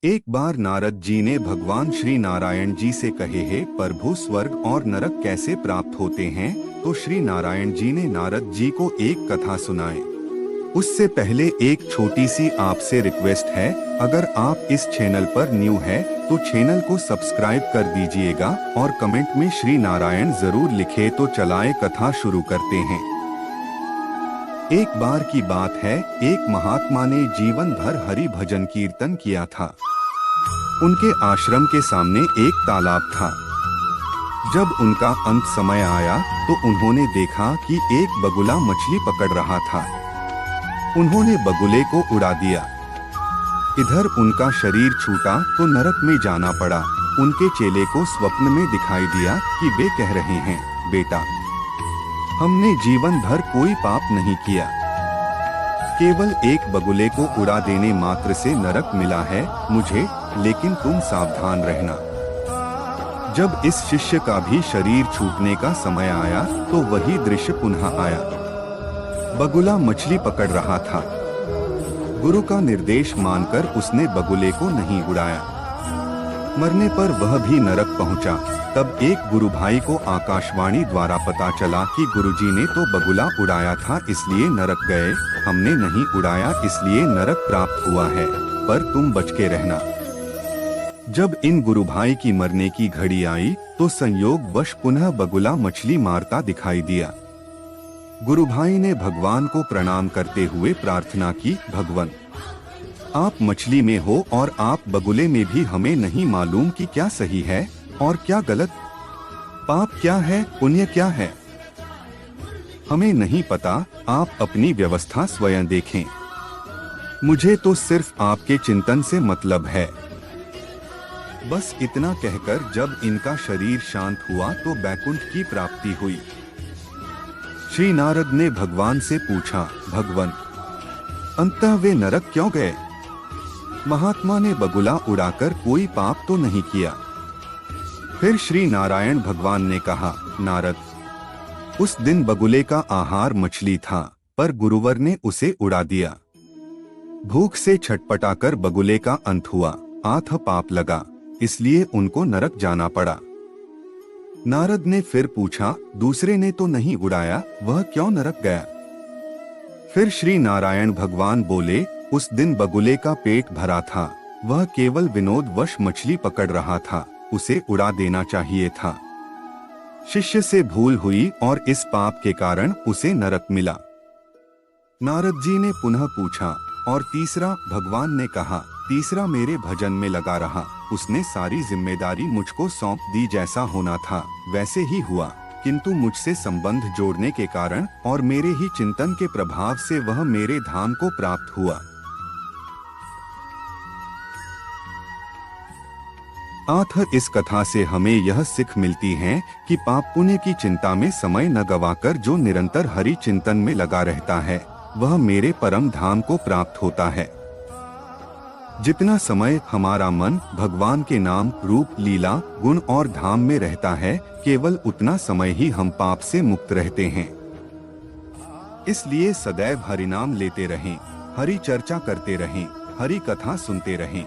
एक बार नारद जी ने भगवान श्री नारायण जी से कहे, हे प्रभु, स्वर्ग और नरक कैसे प्राप्त होते हैं? तो श्री नारायण जी ने नारद जी को एक कथा सुनाई। उससे पहले एक छोटी सी आपसे रिक्वेस्ट है, अगर आप इस चैनल पर न्यू है तो चैनल को सब्सक्राइब कर दीजिएगा और कमेंट में श्री नारायण जरूर लिखे। तो चलाए कथा शुरू करते हैं। एक बार की बात है, एक महात्मा ने जीवन भर हरि भजन कीर्तन किया था। उनके आश्रम के सामने एक तालाब था। जब उनका अंत समय आया तो उन्होंने देखा कि एक बगुला मछली पकड़ रहा था। उन्होंने बगुले को उड़ा दिया। इधर उनका शरीर छूटा तो नरक में जाना पड़ा। उनके चेले को स्वप्न में दिखाई दिया कि वे कह रहे हैं, बेटा, हमने जीवन भर कोई पाप नहीं किया, केवल एक बगुले को उड़ा देने मात्र से नरक मिला है मुझे, लेकिन तुम सावधान रहना। जब इस शिष्य का भी शरीर छूटने का समय आया तो वही दृश्य पुनः आया। बगुला मछली पकड़ रहा था। गुरु का निर्देश मानकर उसने बगुले को नहीं उड़ाया। मरने पर वह भी नरक पहुंचा। तब एक गुरु भाई को आकाशवाणी द्वारा पता चला कि गुरुजी ने तो बगुला उड़ाया था इसलिए नरक गए, हमने नहीं उड़ाया इसलिए नरक प्राप्त हुआ है, पर तुम बच के रहना। जब इन गुरु भाई की मरने की घड़ी आई तो संयोगवश पुनः बगुला मछली मारता दिखाई दिया। गुरु भाई ने भगवान को प्रणाम करते हुए प्रार्थना की, भगवान, आप मछली में हो और आप बगुले में भी, हमें नहीं मालूम कि क्या सही है और क्या गलत, पाप क्या है, पुण्य क्या है, हमें नहीं पता, आप अपनी व्यवस्था स्वयं देखें। मुझे तो सिर्फ आपके चिंतन से मतलब है। बस इतना कहकर जब इनका शरीर शांत हुआ तो बैकुंठ की प्राप्ति हुई। श्री नारद ने भगवान से पूछा, भगवान, अंततः वे नरक क्यों गए? महात्मा ने बगुला उड़ाकर कोई पाप तो नहीं किया। फिर श्री नारायण भगवान ने कहा, नारद, उस दिन बगुले का आहार मछली था, पर गुरुवर ने उसे उड़ा दिया। भूख से छटपटाकर बगुले का अंत हुआ, आठ पाप लगा, इसलिए उनको नरक जाना पड़ा। नारद ने फिर पूछा, दूसरे ने तो नहीं उड़ाया, वह क्यों नरक गया? फिर श्री नारायण भगवान बोले, उस दिन बगुले का पेट भरा था, वह केवल विनोदवश मछली पकड़ रहा था, उसे उड़ा देना चाहिए था। शिष्य से भूल हुई और इस पाप के कारण उसे नरक मिला। नारद जी ने पुनः पूछा, और तीसरा? भगवान ने कहा, तीसरा मेरे भजन में लगा रहा, उसने सारी जिम्मेदारी मुझको सौंप दी, जैसा होना था वैसे ही हुआ, किंतु मुझसे संबंध जोड़ने के कारण और मेरे ही चिंतन के प्रभाव से वह मेरे धाम को प्राप्त हुआ। इस कथा से हमें यह सीख मिलती है कि पाप पुण्य की चिंता में समय न गवाकर जो निरंतर हरि चिंतन में लगा रहता है वह मेरे परम धाम को प्राप्त होता है। जितना समय हमारा मन भगवान के नाम, रूप, लीला, गुण और धाम में रहता है, केवल उतना समय ही हम पाप से मुक्त रहते हैं। इसलिए सदैव हरि नाम लेते रहें, हरि चर्चा करते रहें, हरि कथा सुनते रहें।